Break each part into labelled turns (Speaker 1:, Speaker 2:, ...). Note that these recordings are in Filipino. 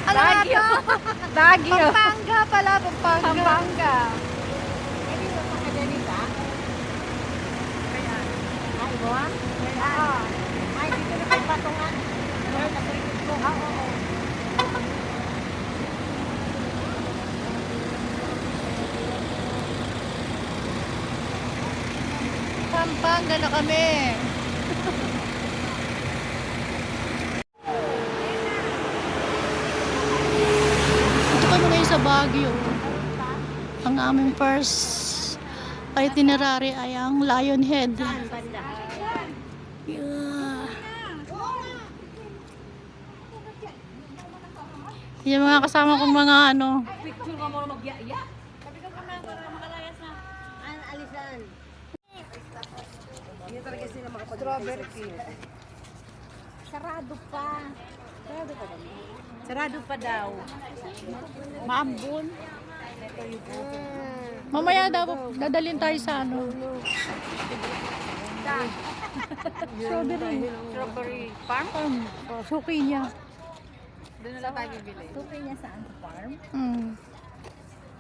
Speaker 1: Ano nga
Speaker 2: Baguio.
Speaker 1: to?
Speaker 2: Baguio.
Speaker 1: Pampanga pala, Pampanga.
Speaker 2: Pampanga.
Speaker 3: Hindi mo makaganita? Ay, mo?
Speaker 1: Oo.
Speaker 3: Ay, dito na pagpatungan. Nakulikot ko.
Speaker 1: Oo.
Speaker 2: Pampanga na kami. Ito kami ngayon sa Baguio. Ang aming first itinerary ay ang Lion Head. Yeah. Yung mga kasama kong mga ano.
Speaker 3: Picture ka mo mag-iya. Sabi ka muna para makalayas na. An alisan. Hindi talaga sila makapag-strawberry. Sarado pa. Sarado pa ba? Sarado pa daw.
Speaker 2: Maambon. Mamaya daw dadalhin tayo sa ano. Strawberry.
Speaker 1: Strawberry farm?
Speaker 2: Suki niya.
Speaker 1: Doon na lang tayo bibili.
Speaker 3: Tukay niya saan? Farm?
Speaker 2: Mm.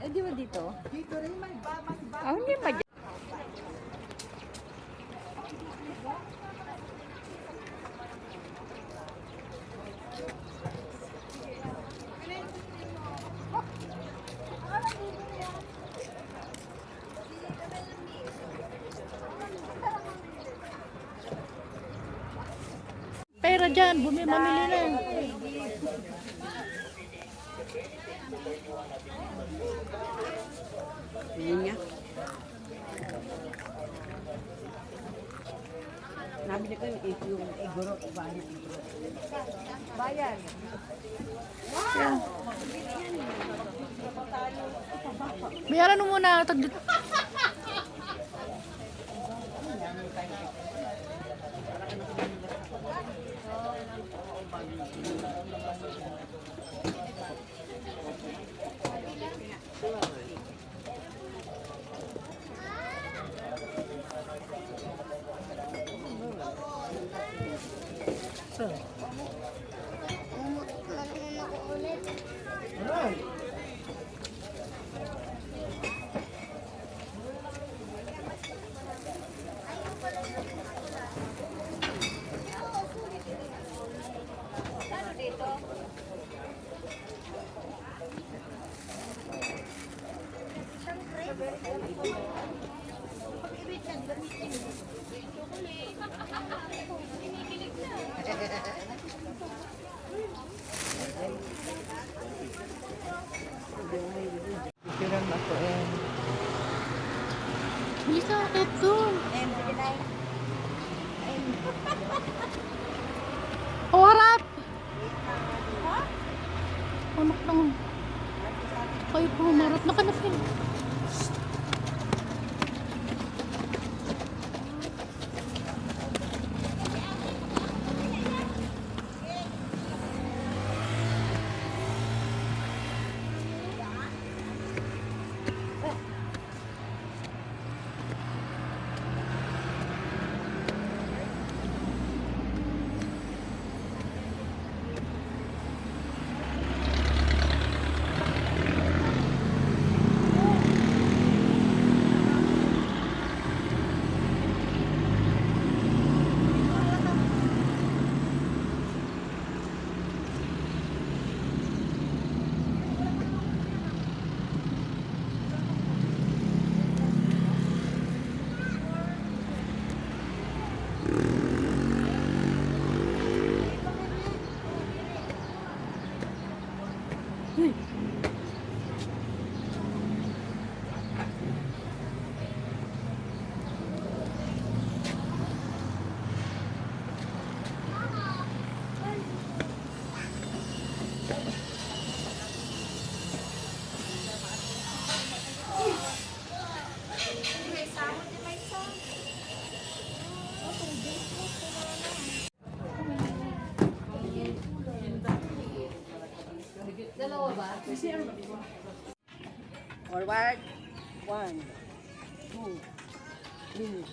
Speaker 3: Eh, di ba dito?
Speaker 1: Oh, hindi pa dyan.
Speaker 2: Pera dyan, mamili na.
Speaker 3: Yun nga. Nabili ko yung iguro, ibalit.
Speaker 1: Bayan.
Speaker 2: Yeah. Bayaran mo muna.
Speaker 3: Picturean ako eh.
Speaker 2: Bisa, ito. Oh, harap! Anak lang. Kayo po, marot na kanapin.
Speaker 3: Forward. 1, 2, 3,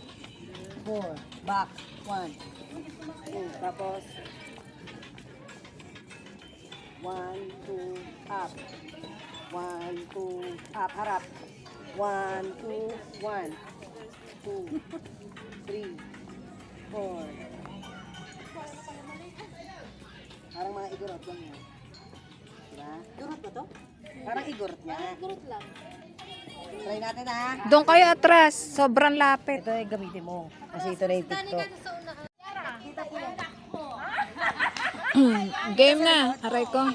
Speaker 3: 4. Back. 1, 2. Tapos. 1, 2, up. 1, 2, up, harap. 1, 2, 1, 2, 3, 4. Parang mga igorot lang yan. Diba? Igorot ba to? Parang igorot niya. Igorot lang. Try natin ha.
Speaker 1: Doon kayo atras. Sobrang lapit.
Speaker 3: Ito yung gamitin mo. Kasi ito na yung TikTok.
Speaker 1: Game na. Aray ko.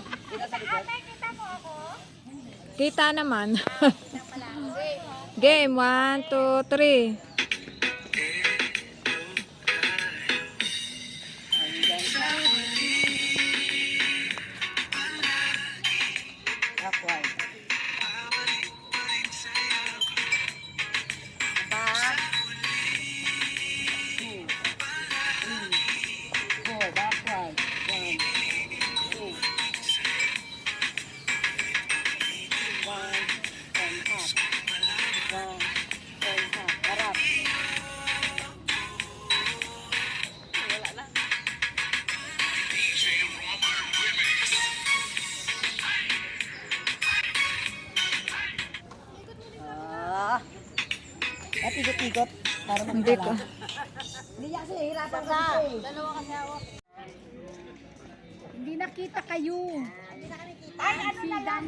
Speaker 1: Kita naman. Game. 1, 2, 3.
Speaker 3: Backward. Back. 2, 3, 4. Backward. 1, 2. 1, and up. 1, and up. Harap. Wala na. At ikot-ikot. Para
Speaker 1: Hindi ko.
Speaker 3: Hindi niya kasi hirapan ka. Dalawa kasi ako.
Speaker 2: Hindi nakita kayo.
Speaker 3: Ay, ano na lang?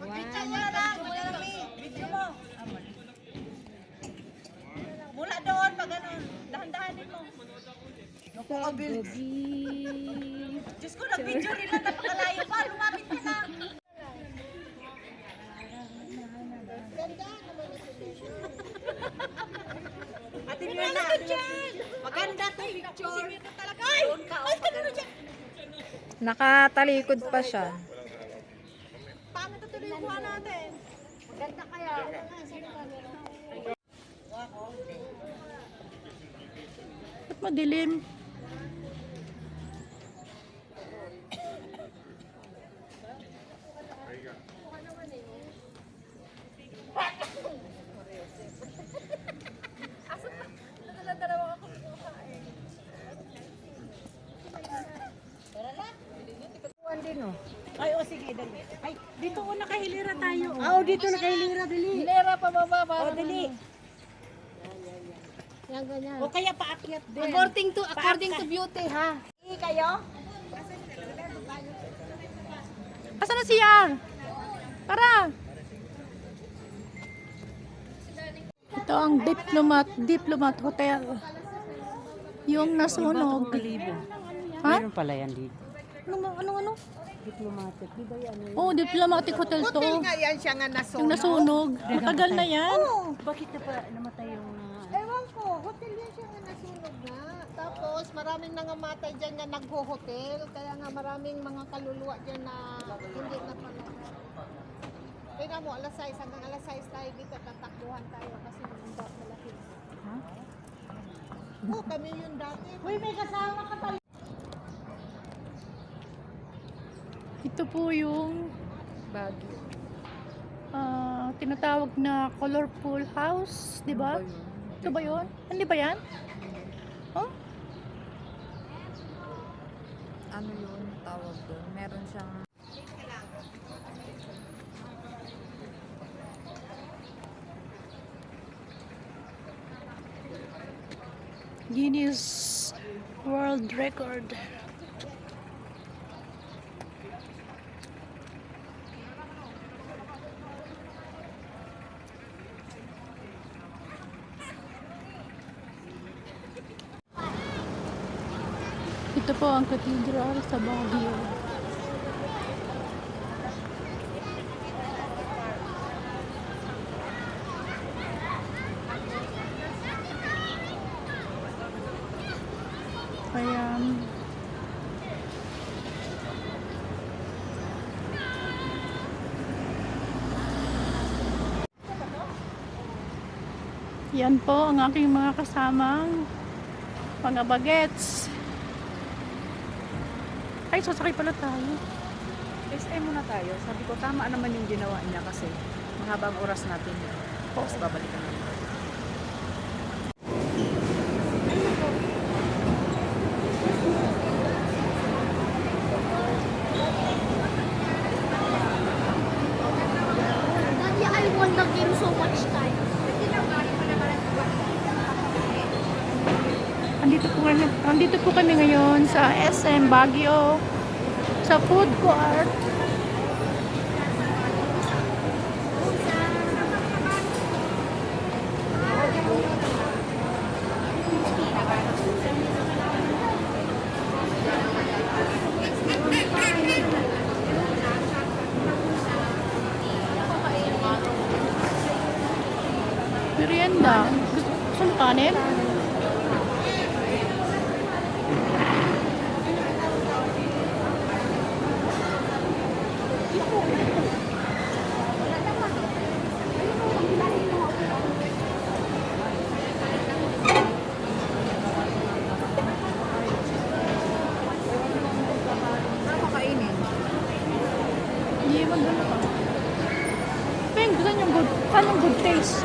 Speaker 3: Video mo na lang. Video mo. Mula doon, pag ano, dahan-dahanin mo. Naku, Abil. Diyos ko, nag-video nila, napakalayo pa. Lumapit ka na. Ate Mirna, maganda to picture. Ay, ay, kanino dyan?
Speaker 1: Nakatalikod pa siya.
Speaker 3: Paano ito tuloy yung kuha natin? Maganda kaya.
Speaker 2: Ba't madilim?
Speaker 3: Ay, o sige, dali. Ay, dito ko nakahilira tayo. Oo, dito nakahilira, dali.
Speaker 1: Hilera pa baba para.
Speaker 3: O, dali.
Speaker 2: Yan, ganyan.
Speaker 3: O kaya paakyat din.
Speaker 2: According to beauty, ha?
Speaker 3: Hindi kayo?
Speaker 2: Asan na siya? Tara! Ito ang Diplomat Hotel. Yung nasunog. Ha?
Speaker 3: Meron pala yan dito.
Speaker 2: Ano?
Speaker 3: Diplomatic. Di ba yan?
Speaker 2: Oh, Diplomatic Hotel to.
Speaker 3: yan siya nga
Speaker 2: Yung nasunog. Matagal na yan.
Speaker 3: Bakit na pa namatay yung...
Speaker 4: Ewan ko, hotel yan siya nga nasunog na. Tapos maraming nangamatay dyan na nagho-hotel. Kaya nga maraming mga kaluluwa dyan na hindi na pala. Kaya mo, alas 6, hanggang alas 6 tayo dito, tatakbuhan tayo kasi yung dot malaki. Ha? Oo, kami yun dati.
Speaker 3: Uy, may kasama ka pala.
Speaker 2: Ito po yung
Speaker 1: Baguio.
Speaker 2: tinatawag na colorful house, di ba? Ito ba yun? Hindi ba yan? Huh?
Speaker 1: Ano yun tawag doon? Meron siyang
Speaker 2: Guinness World Record. Ito po ang cathedral sa Baguio. Ayan. Yan po ang aking mga kasamang mga bagets. Ay, sasakay pala tayo.
Speaker 1: SM muna tayo. Sabi ko, tama naman yung ginawa niya kasi mahabang oras natin yun. Tapos babalikan natin.
Speaker 2: Nandito po kami ngayon sa SM Baguio, sa food court. Merienda. Gusto mo kanin? Hindi mo doon pa. Peng, saan yung good taste?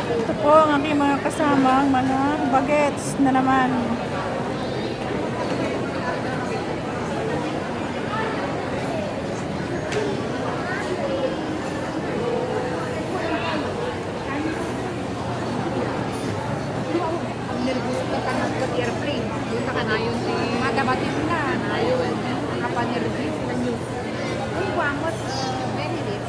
Speaker 2: Ito po ang aking mga kasamang mga bagets na naman.
Speaker 1: Nervous ka na sa airplane. Dito ka na yun si Madabatin na. Na yun. Nakapanervous na news. Uy, wamot. Very late.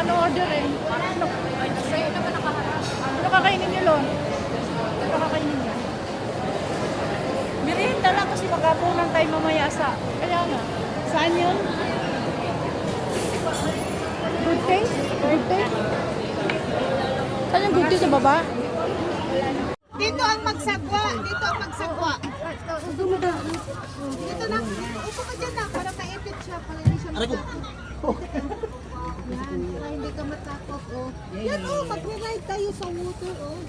Speaker 2: Ano order eh? Ano kakainin niyo, Lon? Ano kakainin niyo? Merienda lang kasi magkapunan tayo mamaya sa... Kaya nga. Saan yun? Good taste? Good taste? Saan yung good taste sa baba?
Speaker 4: Dito ang magsagwa. Dito ang magsagwa. Dito lang. Upo ka dyan na para maipit siya. Para hindi siya matakot. Yan. Para hindi ka matakot. Oh. Yan oh. Mag-ride tayo sa water oh.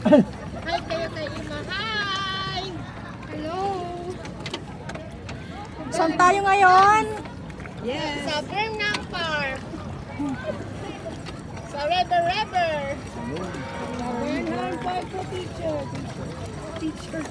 Speaker 4: Hi kayo kay Ima. Hi! Hello!
Speaker 2: Saan tayo ngayon?
Speaker 4: Sa Burnham Park. Sa River. Burnham Park po, teacher. Teacher.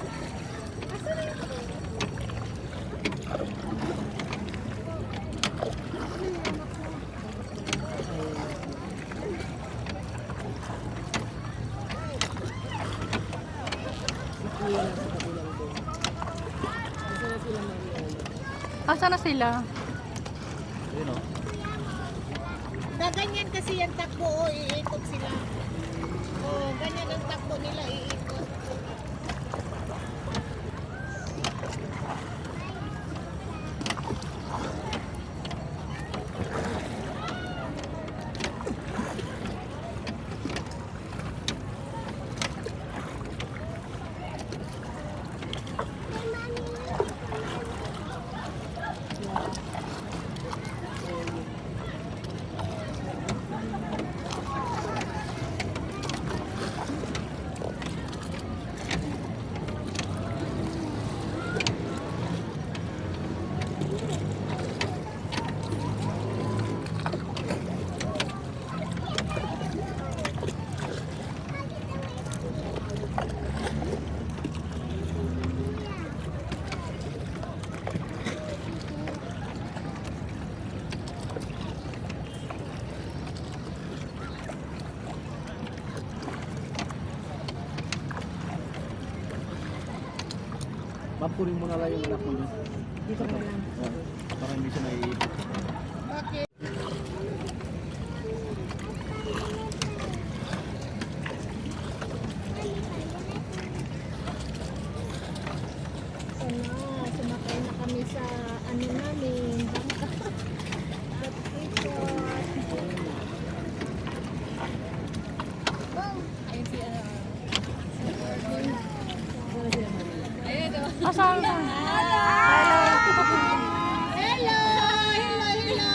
Speaker 2: Asa na sila?
Speaker 4: Ganyan kasi yung takbo o iikot sila. O, ganyan ang takbo nila iikot.
Speaker 5: Mapunin mo na lang yung anak mo dun. Dito ka lang. Para hindi siya naiipit.
Speaker 4: Bakit? sa ano namin, bangka.
Speaker 2: Asan?
Speaker 4: Hello! Hello! Hello!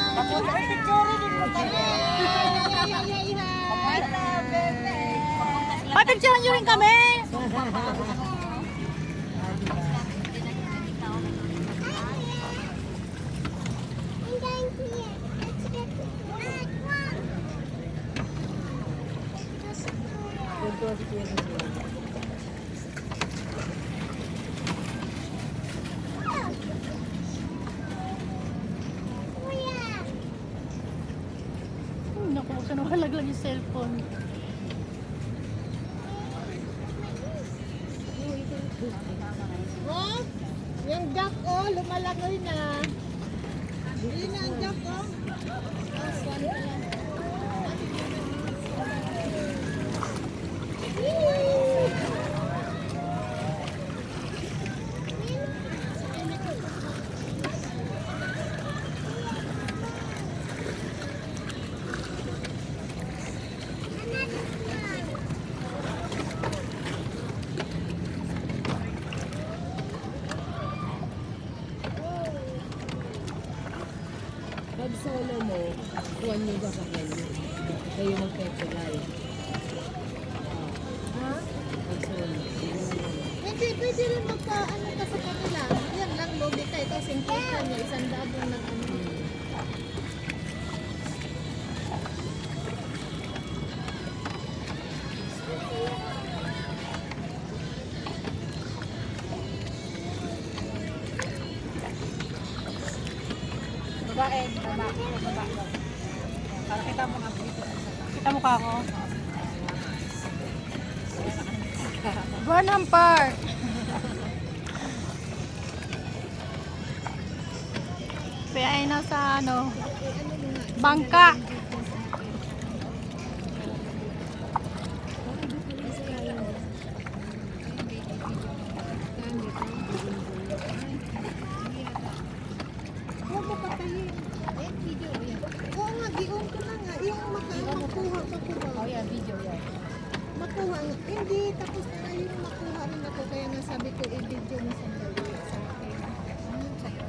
Speaker 2: Papicturean nyo rin kami! Naku, saan nakalaglag yung cellphone?
Speaker 4: Oh, yung duck oh, lumalangoy na. Hindi na ang duck oh. Aswan na lang.
Speaker 1: Pag solo mo, kuwan nyo ba kakyan nyo? Kayo magpepelay.
Speaker 4: Ha?
Speaker 1: Pag solo.
Speaker 4: Hindi, pwede rin magpa-ano ka sa kanila. Yan lang, logi ka. Ito, 50 niya. Isang dabong ng ano.
Speaker 1: Babae, babae. Para kita mo nga dito.
Speaker 2: Kita mukha ko. Burnham Park. Kaya ay nasa ano, bangka.
Speaker 4: Huwag mo patayin. Eh, video yan. Oo nga, gion ko na nga. Yung makuha
Speaker 1: Oh yeah, video yan.
Speaker 4: Makuha. Hindi, tapos na yung makuha rin ako. Kaya nga sabi ko, i-video mo sandali sa akin. Sa'yo.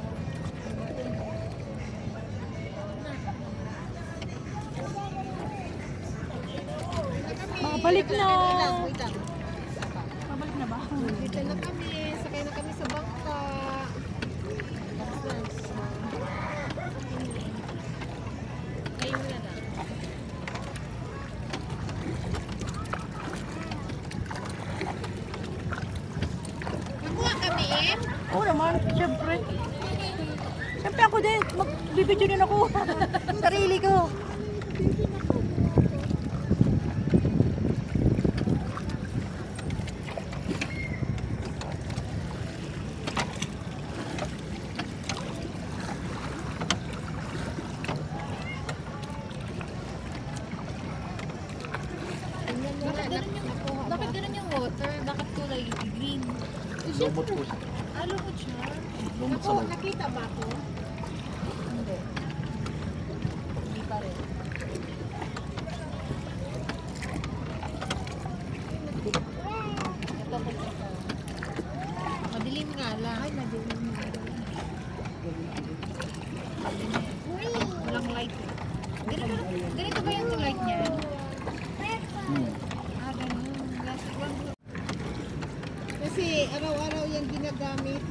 Speaker 2: Babalik na.
Speaker 4: Wait lang, wait lang.
Speaker 2: Babalik na ba?
Speaker 4: Dito na kami. Sakay na kami sa bangka.
Speaker 1: Ayun na lang.
Speaker 4: Makuha kami eh.
Speaker 2: Oo naman, syempre. Syempre ako din, magbibidyo din ako. Sarili ko.
Speaker 1: Bakit ganun yung water? Bakit kulay green?
Speaker 5: Lumot po siya.
Speaker 1: Lumot siya.
Speaker 5: Lumot sa loob.
Speaker 4: Nakita ba ako?
Speaker 1: Hindi. Hindi pa rin. Ito po siya. Madilim nga lang. Ay, madilim nga lang. Walang light eh. Ganito ba yung light niya? Ah, ganun. Last one.
Speaker 4: Kasi araw-araw yan ginagamit.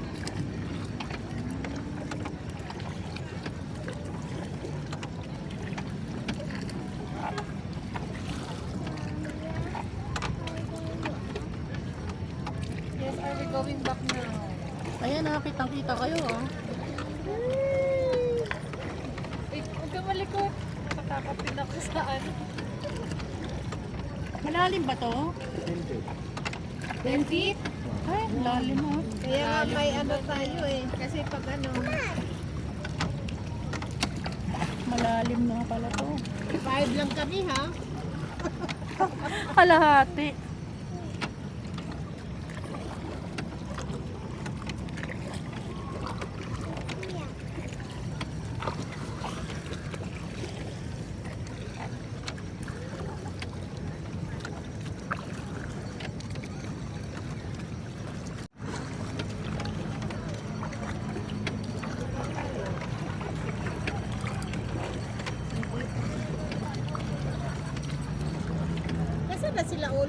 Speaker 1: Yes, are we going back now?
Speaker 2: Ayan na, kitang-kita kayo. Oh.
Speaker 1: Huwag ka malikot. Nakatakot din ako sa ano.
Speaker 2: Malalim ba to?
Speaker 1: 10 feet?
Speaker 2: Ay, lalim mo.
Speaker 4: Kaya nga may ano tayo eh. Kasi pag ano,
Speaker 2: Malalim na pala to.
Speaker 4: 5 lang kami ha.
Speaker 2: Kalahati.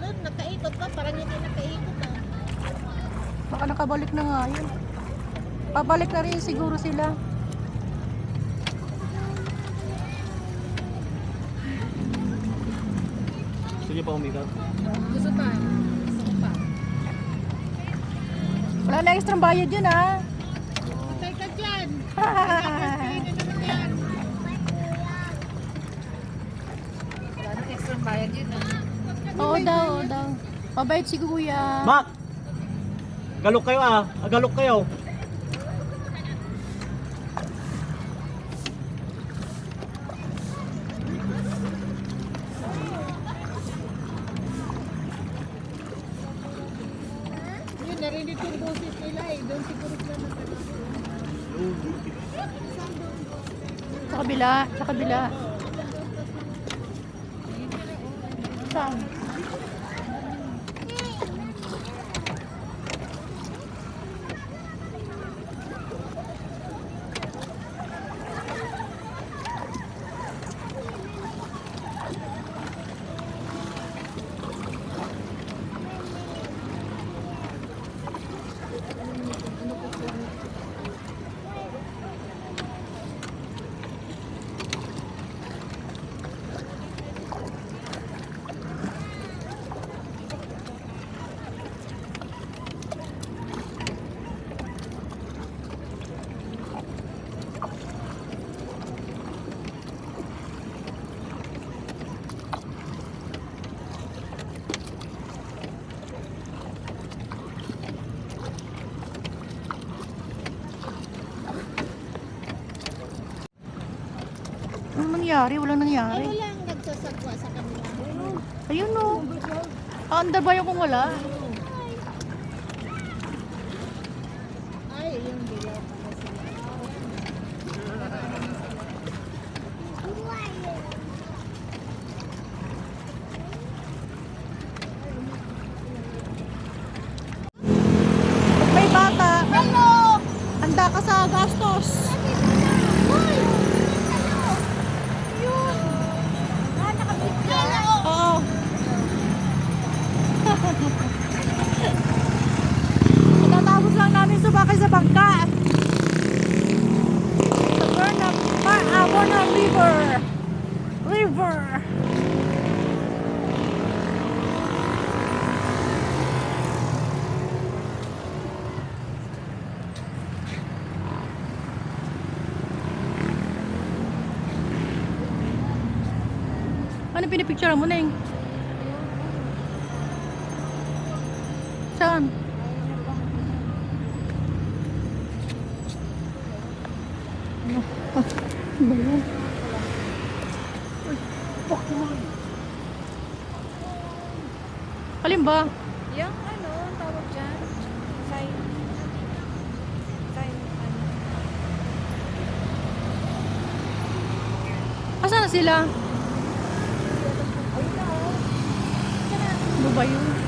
Speaker 4: Doon, nakaikot pa, parang hindi nakaikot ah.
Speaker 2: Baka nakabalik na nga yun. Pabalik na rin siguro sila.
Speaker 5: Gusto niyo pa umikat?
Speaker 1: Gusto pa. Gusto ko pa.
Speaker 2: Wala na extra bayad yun ah.
Speaker 4: Patay ka dyan. Kainin naman yan.
Speaker 1: Wala nang extra bayad yun ah.
Speaker 2: Oo daw, oo daw. Mabait si kuya.
Speaker 5: Mak! Galok kayo ah. Galok kayo.
Speaker 4: Yun, narinig yung boses nila eh. Doon siguro sila nakalayo.
Speaker 2: Sa kabila, sa kabila. Saan? Ano nangyari? Walang
Speaker 4: Ay,
Speaker 2: nangyari.
Speaker 4: walang nagsasagwa sa kanila.
Speaker 2: Ayun o. Under ba yung kung wala?
Speaker 4: Ay, yung dilaw pala sila.
Speaker 2: Pag may bata, hello! Handa ka sa gastos. Oo. Matatapos lang namin sumakay sa bangka. Sa Burnham River. River. Ano pinipicture mo, Neng? Saan? Ano ba yan? Uy, Pokemon. Alin ba?
Speaker 1: Yung ano, ang tawag dyan? Sign. Sign, ano.
Speaker 2: Asan na sila? Ano ba yun?